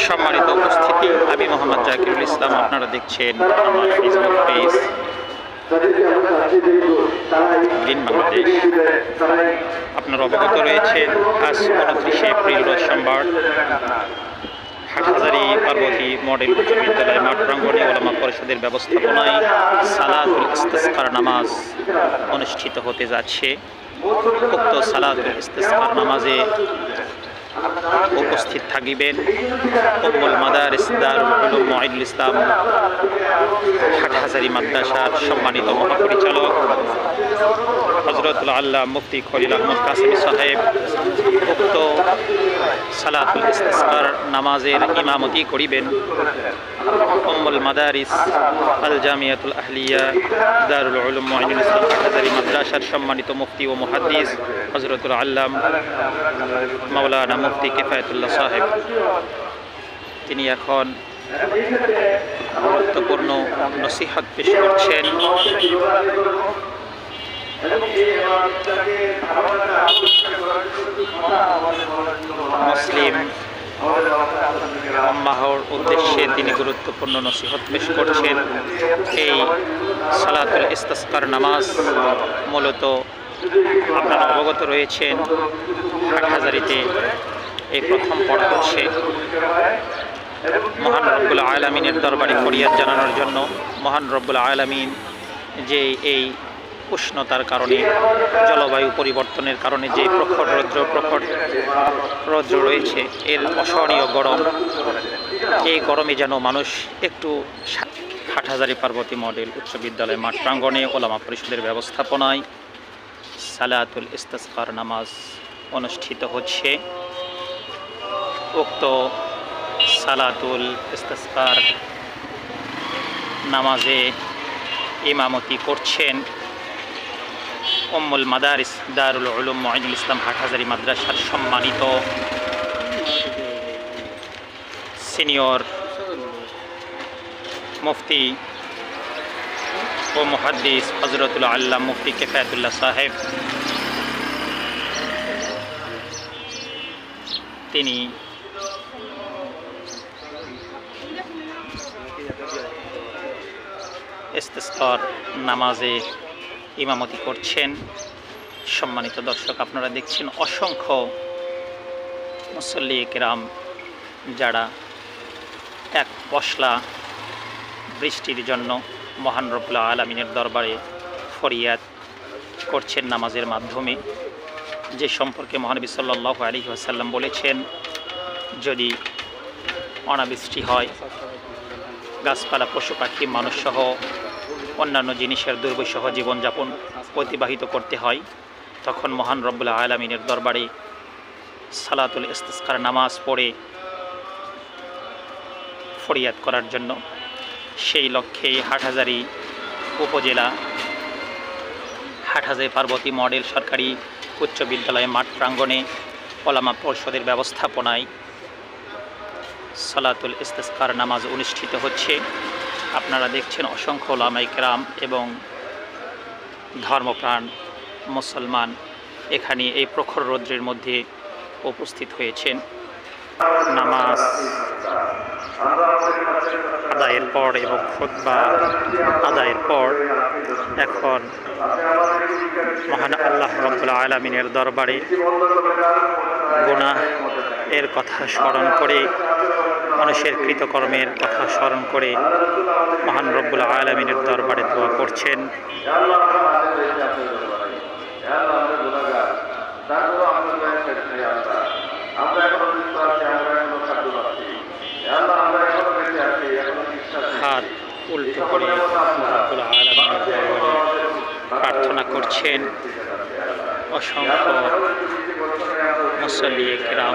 সম্মানিত উপস্থিতি, আমি মোহাম্মদ জাকিরুল ইসলাম। আপনারা দেখছেন আমার ফেসবুক পেজ গ্রিন বাংলাদেশ। আপনারা অবগত রয়েছেন আজ 29শে এপ্রিল রোজ সোমবার হাটহাজারী পার্বতী মডেল উচ্চ বিদ্যালয় মাঠ প্রাঙ্গণে ওলামা পরিষদের ব্যবস্থাপনায় সালাতুল ইস্তিসকার নামাজ অনুষ্ঠিত হতে যাচ্ছে। উক্ত সালাতুল ইস্তিসকার নামাজে উপস্থিত থাকিবেন উম্মুল মাদারিস দারুল উলুম মুঈনুল ইসলাম হাটহাজারী মাদ্রাসার সম্মানিত মহাপরিচালক হযরতুল আল্লাহ মুফতি খলিল আহমদ কাসেমি সাহেব। উক্ত সালাতুল ইস্তিসকার নামাজের ইমামতি করিবেন উম্মুল মাদারিস আল জামিয়াতুল আহলিয়া দারুল উলুম মুঈনুল ইসলাম হাটহাজারী মাদ্রাসার সম্মানিত মুফতি ও মুহাদ্দিস হযরতুল আল্লাহ মাওলানা মুফতি কিফায়াতুল্লাহ সাহেব। তিনি এখন গুরুত্বপূর্ণ নসিহত পেশ করছেন। মুসলিম উম্মাহর উদ্দেশ্যে তিনি গুরুত্বপূর্ণ নসিহত পেশ করছেন। এই সালাতুল ইস্তিসকার নামাজ মূলত আপনারা অবগত রয়েছেন হাটহাজারীতে এই প্রথম পড়া হচ্ছে। মহান রব্বুল আলামিনের দরবারে ফরিয়াদ জানানোর জন্য মহান রব্বুল আলামিন যে এই উষ্ণতার কারণে, জলবায়ু পরিবর্তনের কারণে যে প্রখর রৌদ্র রয়েছে, এর অসহনীয় গরম, এই গরমে যেন মানুষ একটু হাটহাজারী পার্বতী মডেল উচ্চ বিদ্যালয় মাঠ প্রাঙ্গণে ওলামা পরিষদের ব্যবস্থাপনায় সালাতুল ইস্তিসকার নামাজ অনুষ্ঠিত হচ্ছে। উক্ত সালাতুল ইস্তিসকার নামাজে ইমামতি করছেন উম্মুল মাদারিস দারুল উলুম মুঈনুল ইসলাম হাটহাজারী মাদ্রাসার সম্মানিত সিনিয়র মুফতি ও মুহাদ্দিস হযরতুল আল্লাহ মুফতি কিফায়াতুল্লাহ সাহেব। তিনি ইস্তিসকার নামাজে ইমামতি করছেন। সম্মানিত দর্শক, আপনারা দেখছেন অসংখ্য মুসল্লি কিরাম যারা এক পশলা বৃষ্টির জন্য মহান রব্বুল আলামিনের দরবারে ফরিয়াদ করছেন নামাজের মাধ্যমে, যে সম্পর্কে মহানবী সাল্লাল্লাহু আলাইহি ওয়াসাল্লাম বলেছেন, যদি অনাবৃষ্টি হয়, গাছপালা পশু পাখি মানুষসহ অন্যান্য জিনিসের দুর্বিষহ জীবনযাপন অতিবাহিত করতে হয়, তখন মহান রব্বুল আলামিনের দরবারে সালাতুল ইস্তিসকার নামাজ পড়ে ফরিয়াদ করার জন্য। সেই লক্ষ্যে হাটহাজারী উপজেলা হাটহাজারী পার্বতী মডেল সরকারি উচ্চ বিদ্যালয় মাঠ প্রাঙ্গণে ওলামা পরিষদের ব্যবস্থাপনায় সালাতুল ইস্তিসকার নামাজ অনুষ্ঠিত হচ্ছে। আপনারা দেখছেন অসংখ্য ওলামায়ে কেরাম এবং ধর্মপ্রাণ মুসলমান এখানে এই প্রখর রৌদ্রের মধ্যে উপস্থিত হয়েছেন। নামাজ আদায়ের পর এবং খুতবা আদায়ের পর এখন মহান আল্লাহ রাব্বুল আলামিনের দরবারে গুনাহ এর কথা স্মরণ করে, মানুষের কৃতকর্মের কথা স্মরণ করে মহান রব্বুল আলামিনের দরবারে দোয়া করছেন। হাত উল্টো করে রব্বুল আলামিনের দরবারে প্রার্থনা করছেন অসংখ্য মুসল্লি কিরাম।